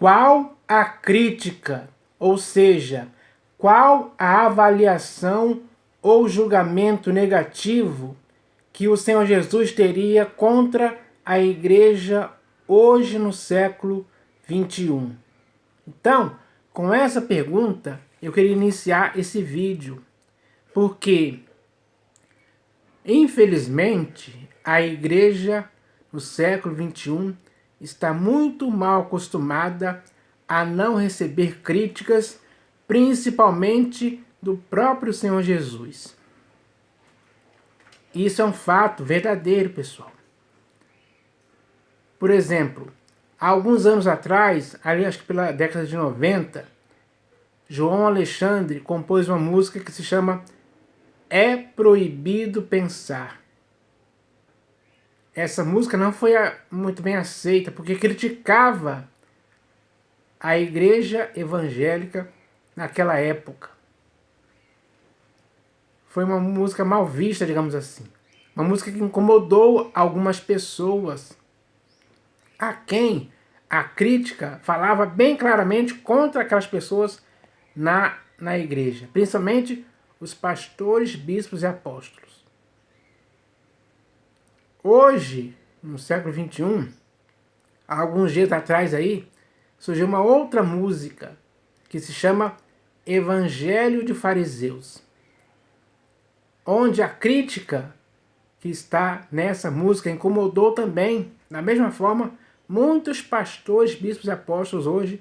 qual a crítica, ou seja, qual a avaliação ou julgamento negativo que o Senhor Jesus teria contra a igreja hoje no século 21? Então, com essa pergunta, eu queria iniciar esse vídeo, porque, infelizmente, a igreja no século 21 está muito mal acostumada a não receber críticas, principalmente do próprio Senhor Jesus. Isso é um fato verdadeiro, pessoal. Por exemplo, há alguns anos atrás, ali acho que pela década de 90, João Alexandre compôs uma música que se chama É Proibido Pensar. Essa música não foi muito bem aceita, porque criticava a igreja evangélica naquela época. Foi uma música mal vista, digamos assim. Uma música que incomodou algumas pessoas, a quem a crítica falava bem claramente contra aquelas pessoas na igreja, principalmente os pastores, bispos e apóstolos. Hoje, no século 21, há alguns dias atrás aí, surgiu uma outra música que se chama Evangelho de Fariseus, onde a crítica que está nessa música incomodou também, da mesma forma, muitos pastores, bispos e apóstolos hoje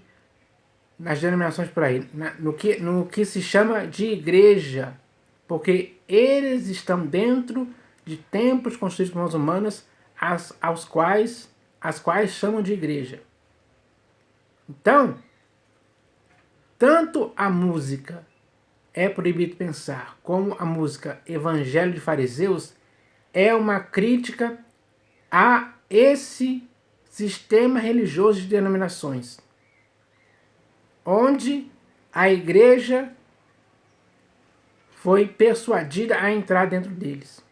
nas denominações por aí, no que se chama de igreja, porque eles estão dentro de templos construídos por mãos humanas, as quais chamam de igreja. Então, tanto a música É Proibido Pensar, como a música Evangelho de Fariseus, é uma crítica a esse sistema religioso de denominações, onde a igreja foi persuadida a entrar dentro deles.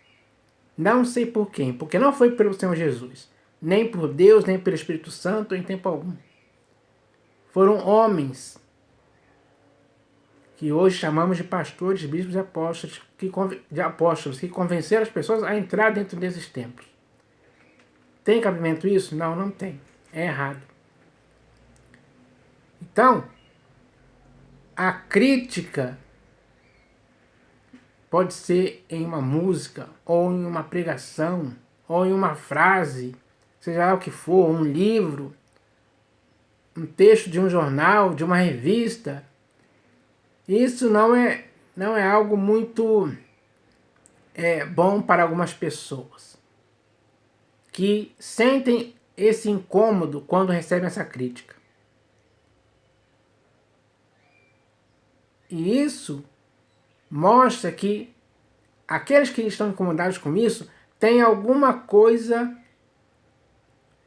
Não sei por quem, porque não foi pelo Senhor Jesus, nem por Deus, nem pelo Espírito Santo em tempo algum. Foram homens que hoje chamamos de pastores, bispos e apóstolos, que convenceram as pessoas a entrar dentro desses templos. Tem cabimento isso? Não, não tem. É errado. Então, a crítica pode ser em uma música, ou em uma pregação, ou em uma frase, seja lá o que for, um livro, um texto de um jornal, de uma revista. Isso não é algo muito bom para algumas pessoas que sentem esse incômodo quando recebem essa crítica. E isso mostra que aqueles que estão incomodados com isso têm alguma coisa,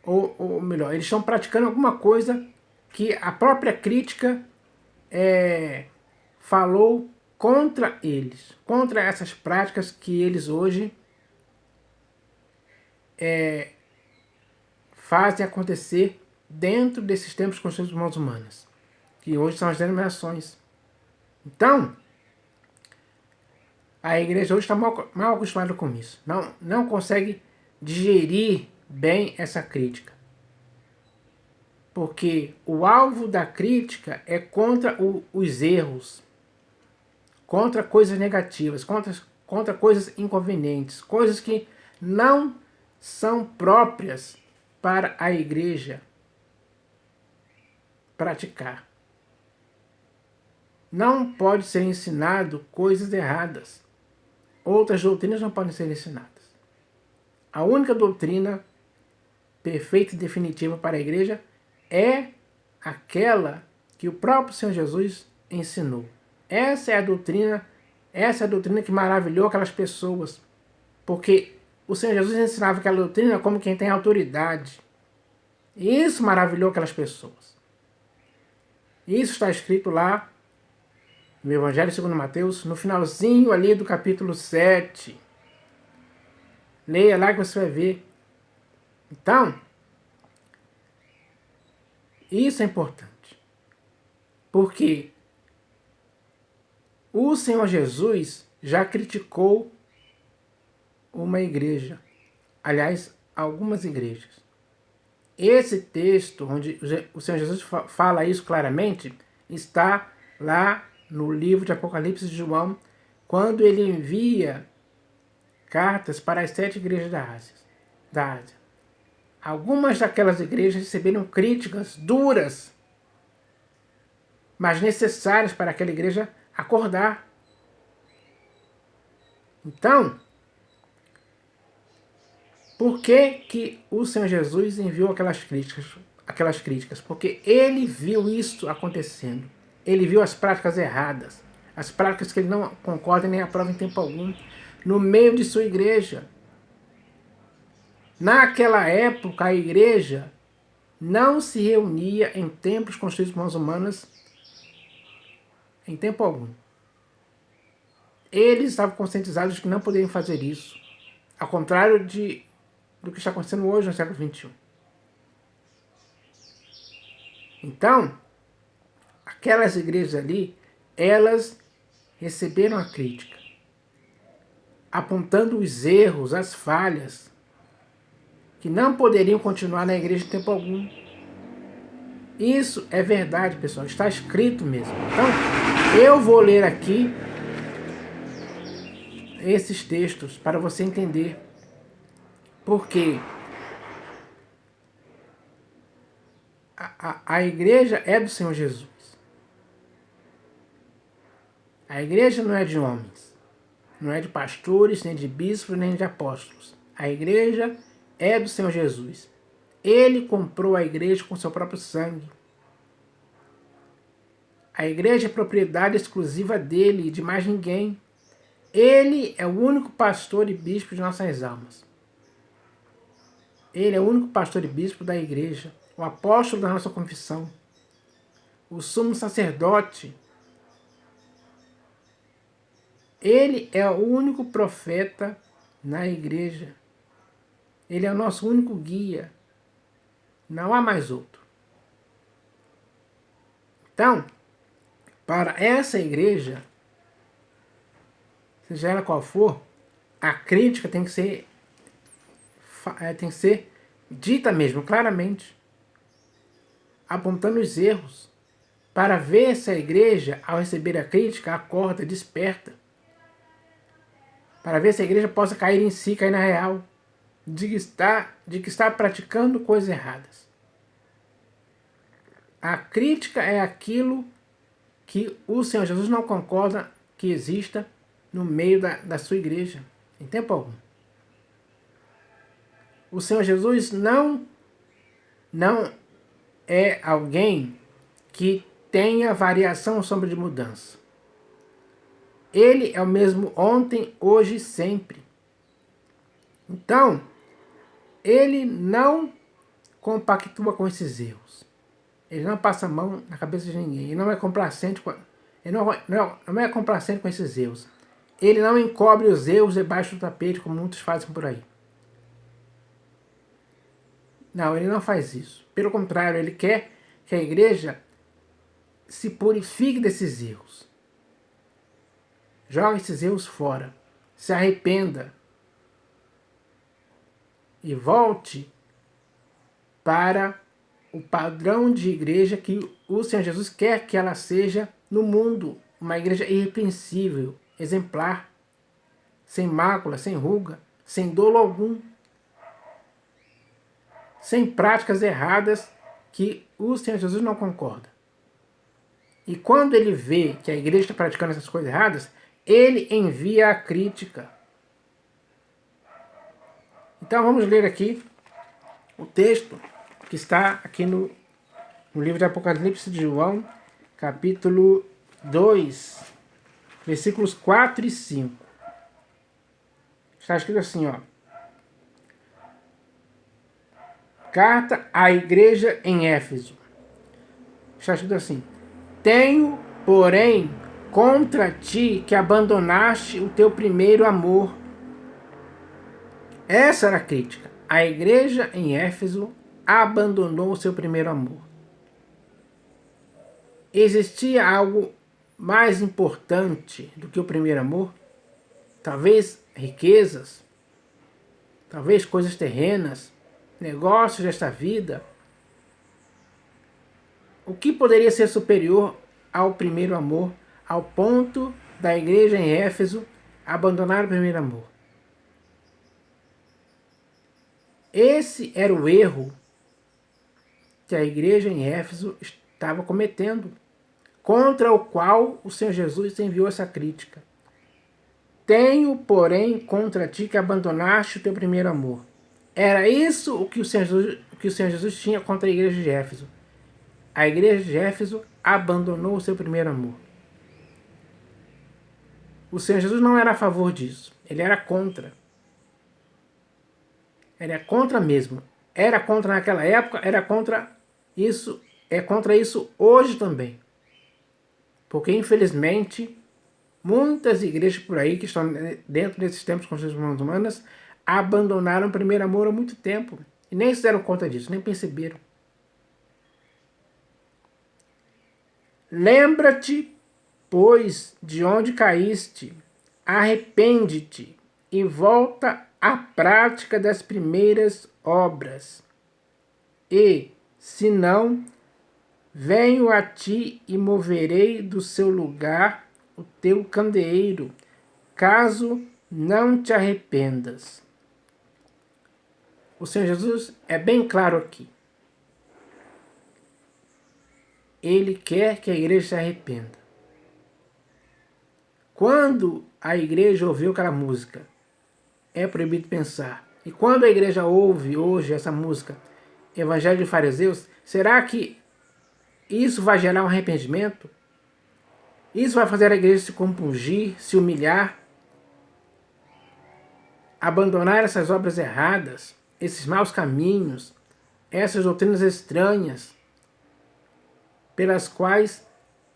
ou melhor, eles estão praticando alguma coisa que a própria crítica falou contra eles, contra essas práticas que eles hoje fazem acontecer dentro desses tempos construídos por mãos humanas, que hoje são as denominações. Então, a igreja hoje está mal acostumada com isso. Não consegue digerir bem essa crítica. Porque o alvo da crítica é contra os erros, contra coisas negativas, contra coisas inconvenientes, coisas que não são próprias para a igreja praticar. Não pode ser ensinado coisas erradas. Outras doutrinas não podem ser ensinadas. A única doutrina perfeita e definitiva para a igreja é aquela que o próprio Senhor Jesus ensinou. Essa é a doutrina que maravilhou aquelas pessoas, porque o Senhor Jesus ensinava aquela doutrina como quem tem autoridade. E isso maravilhou aquelas pessoas. Isso está escrito lá no Evangelho segundo Mateus, no finalzinho ali do capítulo 7. Leia lá que você vai ver. Então, isso é importante. Porque o Senhor Jesus já criticou uma igreja. Aliás, algumas igrejas. Esse texto, onde o Senhor Jesus fala isso claramente, está lá no livro de Apocalipse de João, quando ele envia cartas para as 7 igrejas da Ásia. Algumas daquelas igrejas receberam críticas duras, mas necessárias para aquela igreja acordar. Então, por que o Senhor Jesus enviou aquelas críticas? Porque ele viu isso acontecendo. Ele viu as práticas erradas, as práticas que ele não concorda nem aprova em tempo algum, no meio de sua igreja. Naquela época, a igreja não se reunia em templos construídos por mãos humanas em tempo algum. Eles estavam conscientizados de que não poderiam fazer isso, ao contrário do que está acontecendo hoje no século XXI. Então, aquelas igrejas ali, elas receberam a crítica, apontando os erros, as falhas, que não poderiam continuar na igreja em tempo algum. Isso é verdade, pessoal, está escrito mesmo. Então, eu vou ler aqui esses textos para você entender. Porque a igreja é do Senhor Jesus. A igreja não é de homens. Não é de pastores, nem de bispos, nem de apóstolos. A igreja é do Senhor Jesus. Ele comprou a igreja com seu próprio sangue. A igreja é propriedade exclusiva dele e de mais ninguém. Ele é o único pastor e bispo de nossas almas. Ele é o único pastor e bispo da igreja, o apóstolo da nossa confissão, o sumo sacerdote. Ele é o único profeta na igreja. Ele é o nosso único guia. Não há mais outro. Então, para essa igreja, seja ela qual for, a crítica tem que ser dita mesmo, claramente, apontando os erros, para ver se a igreja, ao receber a crítica, acorda, desperta, para ver se a igreja possa cair em si, cair na real, de que está praticando coisas erradas. A crítica é aquilo que o Senhor Jesus não concorda que exista no meio da sua igreja, em tempo algum. O Senhor Jesus não é alguém que tenha variação ou sombra de mudança. Ele é o mesmo ontem, hoje e sempre. Então, ele não compactua com esses erros. Ele não passa a mão na cabeça de ninguém. Ele não é complacente com esses erros. Ele não encobre os erros debaixo do tapete, como muitos fazem por aí. Não, ele não faz isso. Pelo contrário, ele quer que a igreja se purifique desses erros. Jogue esses erros fora. Se arrependa. E volte para o padrão de igreja que o Senhor Jesus quer que ela seja no mundo. Uma igreja irrepreensível, exemplar, sem mácula, sem ruga, sem dolo algum, sem práticas erradas que o Senhor Jesus não concorda. E quando ele vê que a igreja está praticando essas coisas erradas, ele envia a crítica. Então vamos ler aqui o texto que está aqui no livro de Apocalipse de João, capítulo 2, versículos 4 e 5. Está escrito assim, ó. Carta à igreja em Éfeso. Está escrito assim: tenho, porém, contra ti que abandonaste o teu primeiro amor. Essa era a crítica. A igreja em Éfeso abandonou o seu primeiro amor. Existia algo mais importante do que o primeiro amor? Talvez riquezas, talvez coisas terrenas, negócios desta vida. O que poderia ser superior ao primeiro amor, ao ponto da igreja em Éfeso abandonar o primeiro amor? Esse era o erro que a igreja em Éfeso estava cometendo, contra o qual o Senhor Jesus enviou essa crítica. Tenho, porém, contra ti que abandonaste o teu primeiro amor. Era isso o que o Senhor Jesus tinha contra a igreja de Éfeso. A igreja de Éfeso abandonou o seu primeiro amor. O Senhor Jesus não era a favor disso. Ele era contra. Ele é contra mesmo. Era contra naquela época, era contra isso, é contra isso hoje também. Porque, infelizmente, muitas igrejas por aí que estão dentro desses tempos com as mãos humanas abandonaram o primeiro amor há muito tempo. E nem se deram conta disso, nem perceberam. Lembra-te, pois, de onde caíste, arrepende-te e volta à prática das primeiras obras. E, se não, venho a ti e moverei do seu lugar o teu candeeiro, caso não te arrependas. O Senhor Jesus é bem claro aqui. Ele quer que a igreja se arrependa. Quando a igreja ouviu aquela música, é proibido pensar. E quando a igreja ouve hoje essa música, Evangelho de Fariseus, será que isso vai gerar um arrependimento? Isso vai fazer a igreja se compungir, se humilhar, abandonar essas obras erradas, esses maus caminhos, essas doutrinas estranhas, pelas quais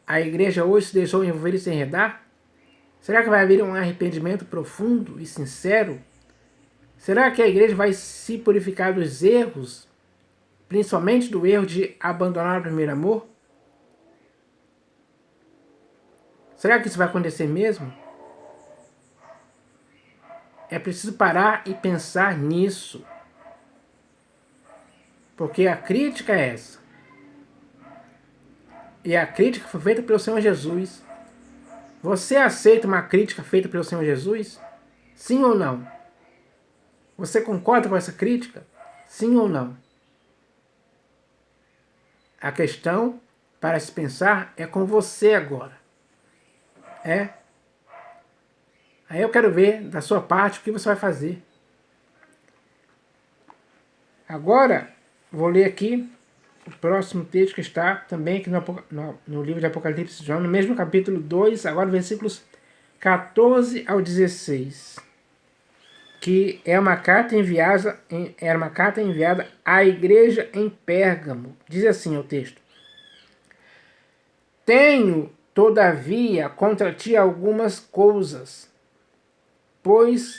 a igreja hoje se deixou envolver e se enredar? Será que vai haver um arrependimento profundo e sincero? Será que a igreja vai se purificar dos erros, principalmente do erro de abandonar o primeiro amor? Será que isso vai acontecer mesmo? É preciso parar e pensar nisso. Porque a crítica é essa. E a crítica foi feita pelo Senhor Jesus. Você aceita uma crítica feita pelo Senhor Jesus? Sim ou não? Você concorda com essa crítica? Sim ou não? A questão para se pensar é com você agora. Aí eu quero ver da sua parte o que você vai fazer. Agora, vou ler aqui o próximo texto que está também aqui no livro de Apocalipse de João, no mesmo capítulo 2, agora versículos 14 ao 16. Que é uma carta enviada, era uma carta enviada à igreja em Pérgamo. Diz assim o texto: Tenho, todavia, contra ti algumas coisas, pois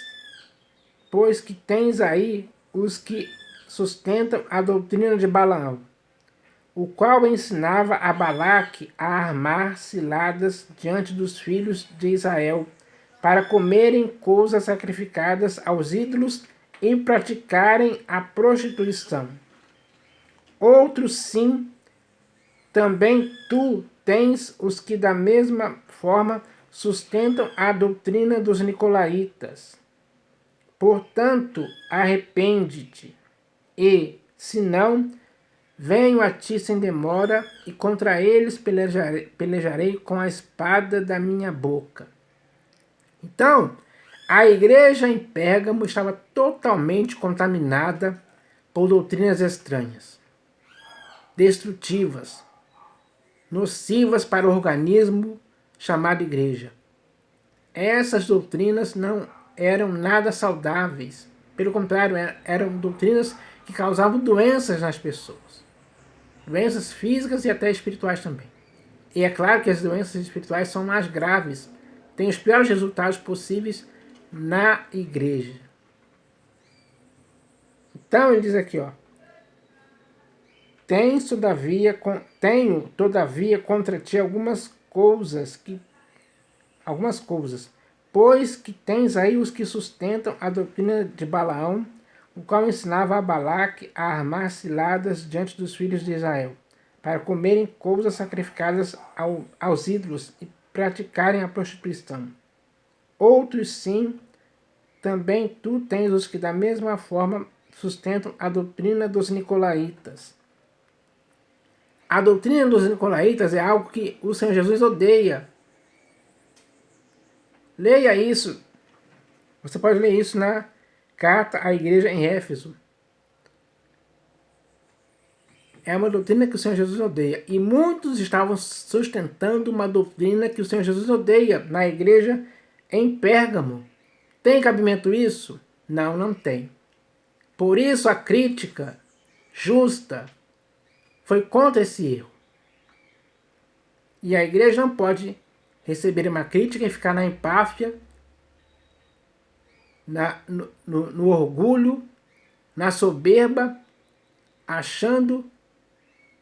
que tens aí os que sustentam a doutrina de Balaão, o qual ensinava a Balaque a armar ciladas diante dos filhos de Israel, para comerem coisas sacrificadas aos ídolos e praticarem a prostituição. Outros sim, também tu tens os que da mesma forma sustentam a doutrina dos nicolaítas. Portanto, arrepende-te, e, se não, venho a ti sem demora, e contra eles pelejarei com a espada da minha boca. Então, a igreja em Pérgamo estava totalmente contaminada por doutrinas estranhas, destrutivas, nocivas para o organismo chamado igreja. Essas doutrinas não eram nada saudáveis. Pelo contrário, eram doutrinas que causavam doenças nas pessoas. Doenças físicas e até espirituais também. E é claro que as doenças espirituais são mais graves, têm os piores resultados possíveis na igreja. Então ele diz aqui, Tenho, todavia, contra ti algumas coisas, pois que tens aí os que sustentam a doutrina de Balaão, o qual ensinava a Balaque a armar ciladas diante dos filhos de Israel, para comerem coisas sacrificadas aos ídolos e praticarem a prostituição. Outros sim, também tu tens os que da mesma forma sustentam a doutrina dos nicolaítas. A doutrina dos nicolaítas é algo que o Senhor Jesus odeia. Leia isso. Você pode ler isso na carta à igreja em Éfeso. É uma doutrina que o Senhor Jesus odeia. E muitos estavam sustentando uma doutrina que o Senhor Jesus odeia na igreja em Pérgamo. Tem cabimento isso? Não, não tem. Por isso a crítica justa foi contra esse erro. E a igreja não pode receber uma crítica e ficar na empáfia, no orgulho, na soberba, achando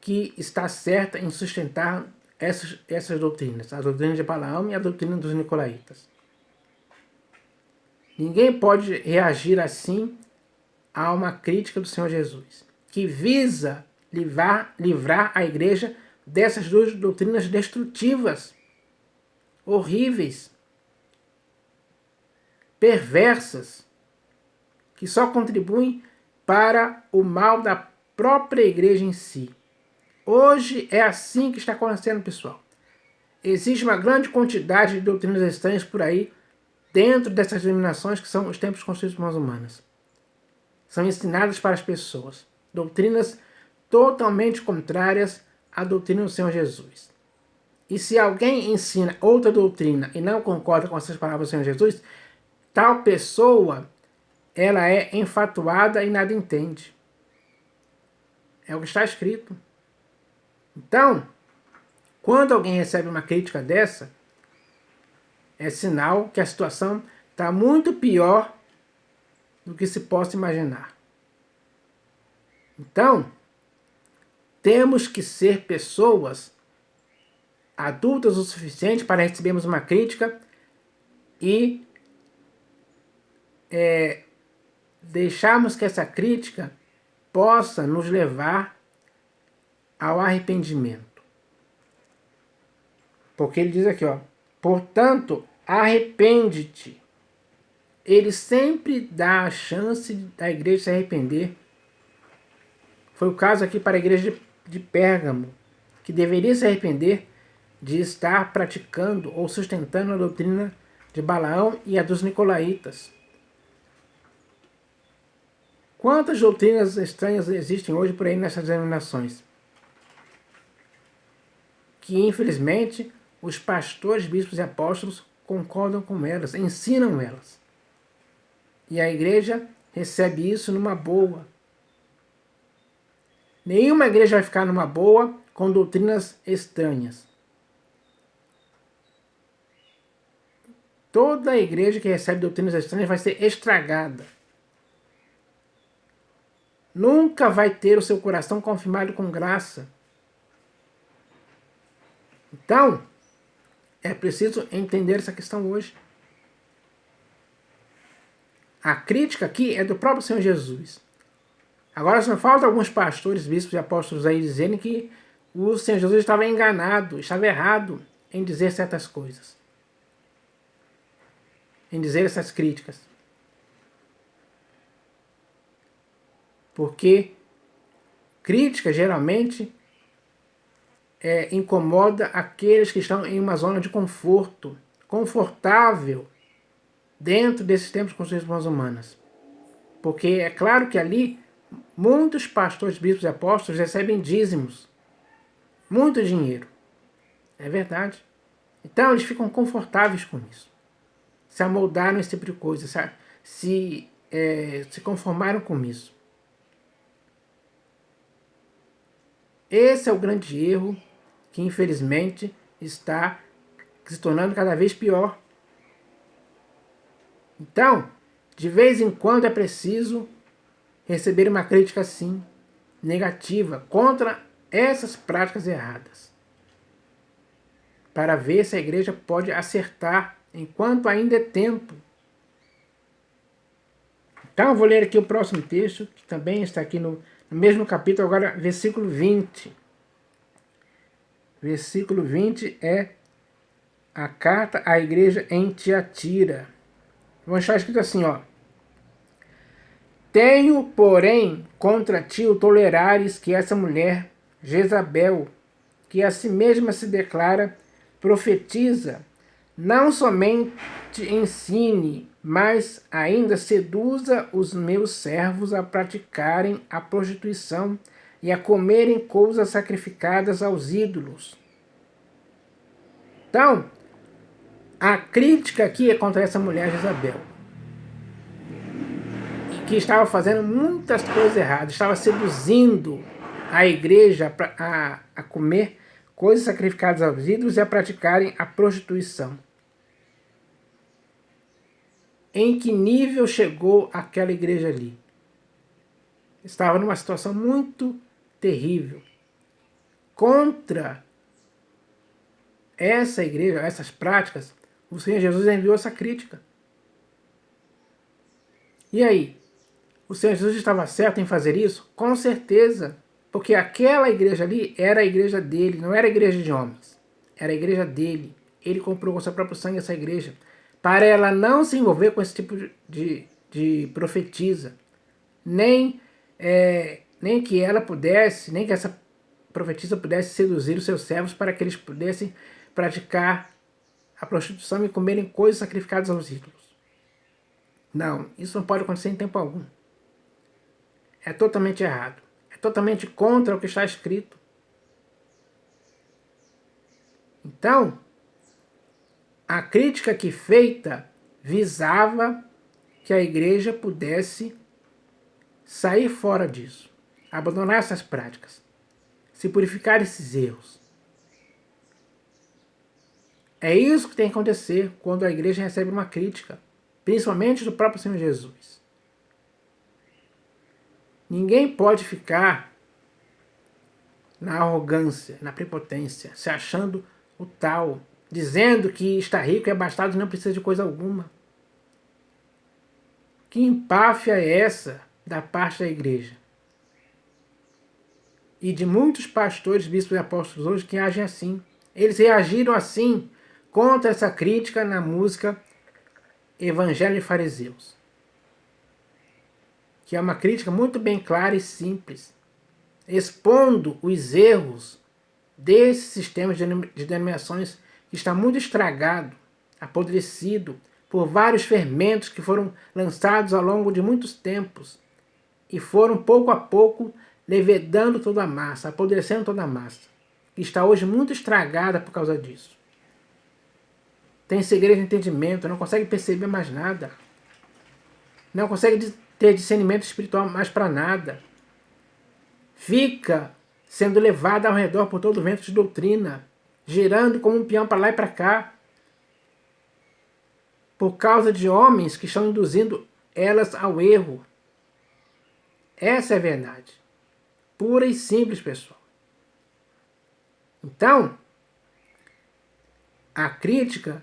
que está certa em sustentar essas doutrinas, a doutrina de Balaão e a doutrina dos nicolaítas. Ninguém pode reagir assim a uma crítica do Senhor Jesus, que visa livrar a igreja dessas duas doutrinas destrutivas, horríveis, perversas, que só contribuem para o mal da própria igreja em si. Hoje é assim que está acontecendo, pessoal. Existe uma grande quantidade de doutrinas estranhas por aí, dentro dessas denominações que são os templos construídos por mãos humanas. São ensinadas para as pessoas. Doutrinas totalmente contrárias à doutrina do Senhor Jesus. E se alguém ensina outra doutrina e não concorda com essas palavras do Senhor Jesus, tal pessoa, ela é enfatuada e nada entende. É o que está escrito. Então, quando alguém recebe uma crítica dessa, é sinal que a situação está muito pior do que se possa imaginar. Então, temos que ser pessoas adultas o suficiente para recebermos uma crítica e deixarmos que essa crítica possa nos levar ao arrependimento. Porque ele diz aqui, portanto, arrepende-te. Ele sempre dá a chance da igreja se arrepender. Foi o caso aqui para a igreja de Pérgamo, que deveria se arrepender de estar praticando ou sustentando a doutrina de Balaão e a dos nicolaítas. Quantas doutrinas estranhas existem hoje por aí nessas denominações? Que, infelizmente, os pastores, bispos e apóstolos concordam com elas, ensinam elas. E a igreja recebe isso numa boa. Nenhuma igreja vai ficar numa boa com doutrinas estranhas. Toda igreja que recebe doutrinas estranhas vai ser estragada. Nunca vai ter o seu coração confirmado com graça. Então, é preciso entender essa questão hoje. A crítica aqui é do próprio Senhor Jesus. Agora só falta alguns pastores, bispos e apóstolos aí dizendo que o Senhor Jesus estava enganado, estava errado em dizer certas coisas. Em dizer essas críticas. Porque crítica geralmente incomoda aqueles que estão em uma zona de conforto, confortável, dentro desses tempos construídos por mãos humanas. Porque é claro que ali muitos pastores, bispos e apóstolos recebem dízimos, muito dinheiro. É verdade. Então eles ficam confortáveis com isso. Se amoldaram esse tipo de coisa, se conformaram com isso. Esse é o grande erro que infelizmente está se tornando cada vez pior. Então, de vez em quando é preciso receber uma crítica assim. negativa contra essas práticas erradas, para ver se a igreja pode acertar enquanto ainda é tempo. Então eu vou ler aqui o próximo texto, que também está aqui no mesmo capítulo, agora versículo 20. Versículo 20 é a carta à igreja em Tiatira. Vamos achar escrito assim, ó. Tenho, porém, contra ti o tolerares que essa mulher, Jezabel, que a si mesma se declara, profetiza, não somente ensine, mas ainda seduza os meus servos a praticarem a prostituição e a comerem coisas sacrificadas aos ídolos. Então, a crítica aqui é contra essa mulher Jezabel, que estava fazendo muitas coisas erradas, estava seduzindo a igreja a comer coisas sacrificadas aos ídolos e a praticarem a prostituição. Em que nível chegou aquela igreja ali? Estava numa situação muito terrível. Contra essa igreja, essas práticas, o Senhor Jesus enviou essa crítica. E aí? O Senhor Jesus estava certo em fazer isso? Com certeza. Porque aquela igreja ali era a igreja dele, não era a igreja de homens. Era a igreja dele. Ele comprou com seu próprio sangue essa igreja. Para ela não se envolver com esse tipo de profetisa. Nem que ela pudesse, nem que essa profetisa pudesse seduzir os seus servos para que eles pudessem praticar a prostituição e comerem coisas sacrificadas aos ídolos. Não, isso não pode acontecer em tempo algum. É totalmente errado. É totalmente contra o que está escrito. Então, a crítica aqui feita visava que a igreja pudesse sair fora disso, abandonar essas práticas, se purificar desses erros. É isso que tem que acontecer quando a igreja recebe uma crítica, principalmente do próprio Senhor Jesus. Ninguém pode ficar na arrogância, na prepotência, se achando o tal, dizendo que está rico e abastado e não precisa de coisa alguma. Que empáfia é essa da parte da igreja? E de muitos pastores, bispos e apóstolos hoje que agem assim. Eles reagiram assim contra essa crítica na música Evangelho e Fariseus, que é uma crítica muito bem clara e simples, expondo os erros desse sistema de denominações que está muito estragado, apodrecido por vários fermentos que foram lançados ao longo de muitos tempos e foram pouco a pouco levedando toda a massa, apodrecendo toda a massa, que está hoje muito estragada por causa disso. Tem segredo de entendimento, não consegue perceber mais nada, não consegue ter discernimento espiritual mais para nada. Fica sendo levada ao redor por todo o vento de doutrina, girando como um peão para lá e para cá, por causa de homens que estão induzindo elas ao erro. Essa é a verdade. Pura e simples, pessoal. Então, a crítica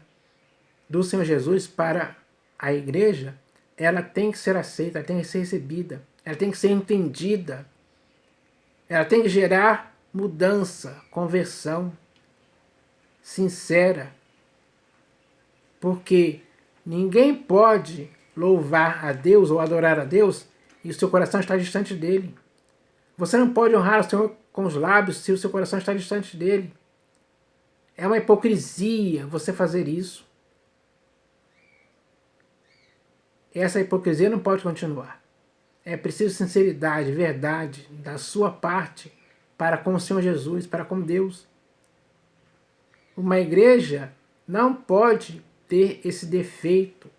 do Senhor Jesus para a igreja, ela tem que ser aceita, ela tem que ser recebida, ela tem que ser entendida, ela tem que gerar mudança, conversão sincera, porque ninguém pode louvar a Deus ou adorar a Deus e o seu coração está distante dele. Você não pode honrar o Senhor com os lábios se o seu coração está distante dele. É uma hipocrisia você fazer isso. Essa hipocrisia não pode continuar. É preciso sinceridade, verdade da sua parte para com o Senhor Jesus, para com Deus. Uma igreja não pode ter esse defeito,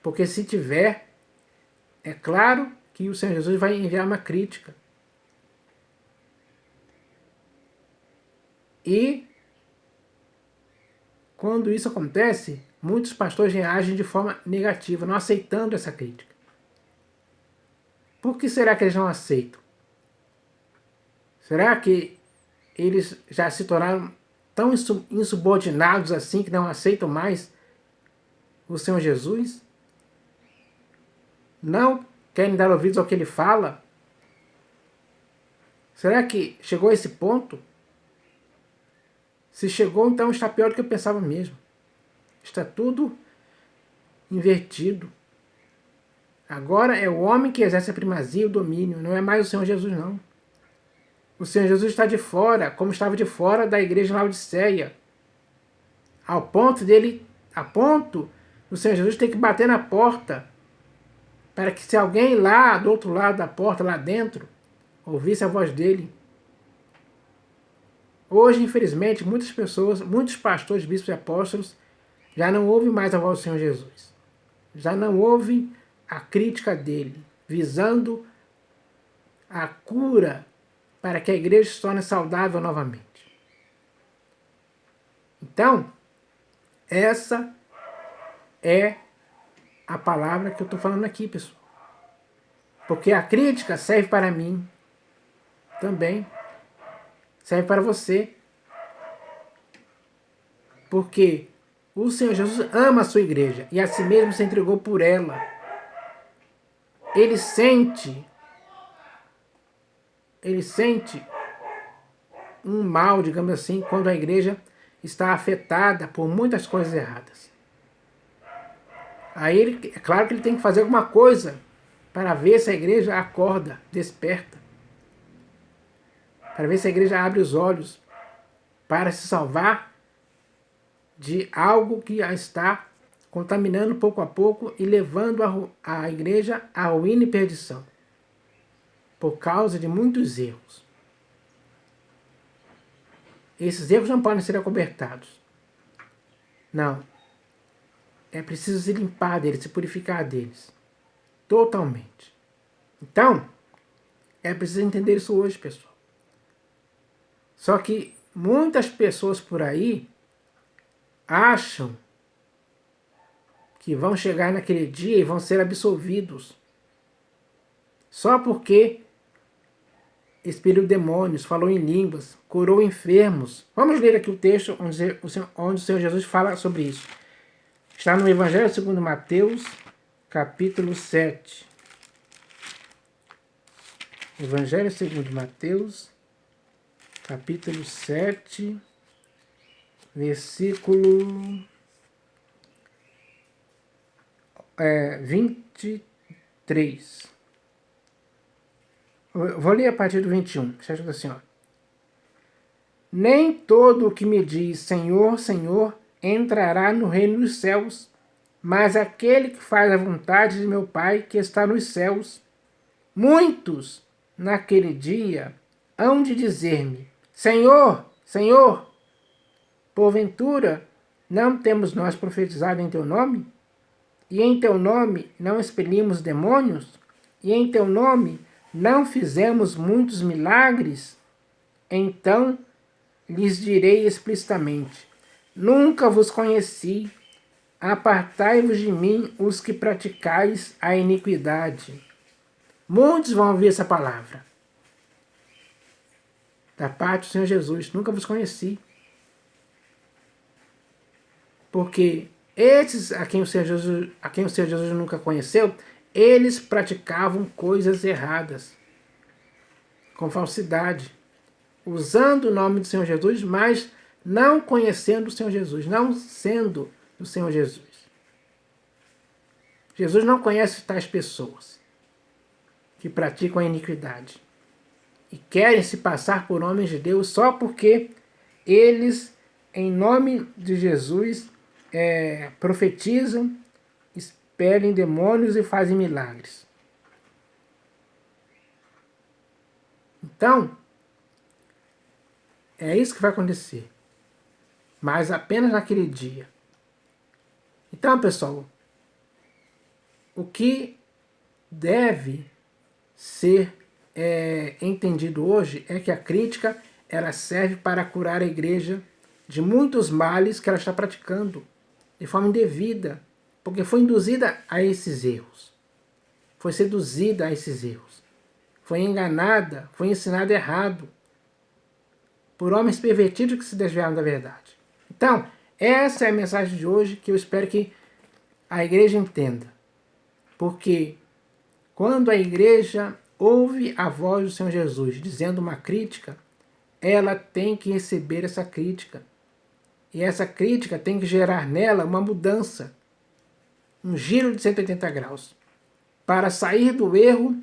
porque se tiver, é claro que o Senhor Jesus vai enviar uma crítica. E quando isso acontece, muitos pastores reagem de forma negativa, não aceitando essa crítica. Por que será que eles não aceitam? Será que eles já se tornaram tão insubordinados assim que não aceitam mais o Senhor Jesus? Não querem dar ouvidos ao que ele fala? Será que chegou a esse ponto? Se chegou, então está pior do que eu pensava mesmo. Está tudo invertido. Agora é o homem que exerce a primazia e o domínio, não é mais o Senhor Jesus, não. O Senhor Jesus está de fora, como estava de fora da igreja de Laodiceia. A ponto do Senhor Jesus ter que bater na porta, para que se alguém lá do outro lado da porta, lá dentro, ouvisse a voz dele. Hoje, infelizmente, muitas pessoas, muitos pastores, bispos e apóstolos já não ouvem mais a voz do Senhor Jesus. Já não ouvem a crítica dele, visando a cura para que a igreja se torne saudável novamente. Então, essa é a palavra que eu estou falando aqui, pessoal. Porque a crítica serve para mim também, serve para você. Porque o Senhor Jesus ama a sua igreja e a si mesmo se entregou por ela. Ele sente um mal, digamos assim, quando a igreja está afetada por muitas coisas erradas. Aí é claro que ele tem que fazer alguma coisa para ver se a igreja acorda, desperta. Para ver se a igreja abre os olhos para se salvar de algo que a está contaminando pouco a pouco e levando a igreja à ruína e perdição, por causa de muitos erros. Esses erros não podem ser acobertados. Não. É preciso se limpar deles, se purificar deles. Totalmente. Então, é preciso entender isso hoje, pessoal. Só que muitas pessoas por aí acham que vão chegar naquele dia e vão ser absolvidos só porque expeliu demônios, falou em línguas, curou enfermos. Vamos ler aqui o texto onde o Senhor Jesus fala sobre isso. Está no Evangelho segundo Mateus, capítulo 7. Evangelho segundo Mateus, capítulo 7, versículo 23. Vou ler a partir do 21, que está assim, ó. Nem todo o que me diz Senhor, Senhor, entrará no reino dos céus, mas aquele que faz a vontade de meu Pai que está nos céus. Muitos, naquele dia, hão de dizer-me, Senhor, Senhor, porventura não temos nós profetizado em teu nome? E em teu nome não expelimos demônios? E em teu nome não fizemos muitos milagres? Então lhes direi explicitamente, nunca vos conheci, apartai-vos de mim os que praticais a iniquidade. Muitos vão ouvir essa palavra da parte do Senhor Jesus, nunca vos conheci. Porque esses a quem o Senhor Jesus nunca conheceu, eles praticavam coisas erradas, com falsidade, usando o nome do Senhor Jesus, mas não conhecendo o Senhor Jesus, não sendo o Senhor Jesus. Jesus não conhece tais pessoas que praticam a iniquidade e querem se passar por homens de Deus só porque eles, em nome de Jesus, profetizam, expelem demônios e fazem milagres. Então, é isso que vai acontecer. Mas apenas naquele dia. Então, pessoal, o que deve ser entendido hoje é que a crítica ela serve para curar a igreja de muitos males que ela está praticando de forma indevida, porque foi induzida a esses erros, foi seduzida a esses erros, foi enganada, foi ensinada errado, por homens pervertidos que se desviaram da verdade. Então, essa é a mensagem de hoje que eu espero que a igreja entenda. Porque quando a igreja ouve a voz do Senhor Jesus dizendo uma crítica, ela tem que receber essa crítica. E essa crítica tem que gerar nela uma mudança, um giro de 180 graus, para sair do erro,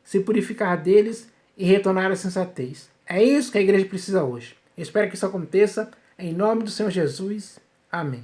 se purificar deles e retornar à sensatez. É isso que a igreja precisa hoje. Eu espero que isso aconteça em nome do Senhor Jesus. Amém.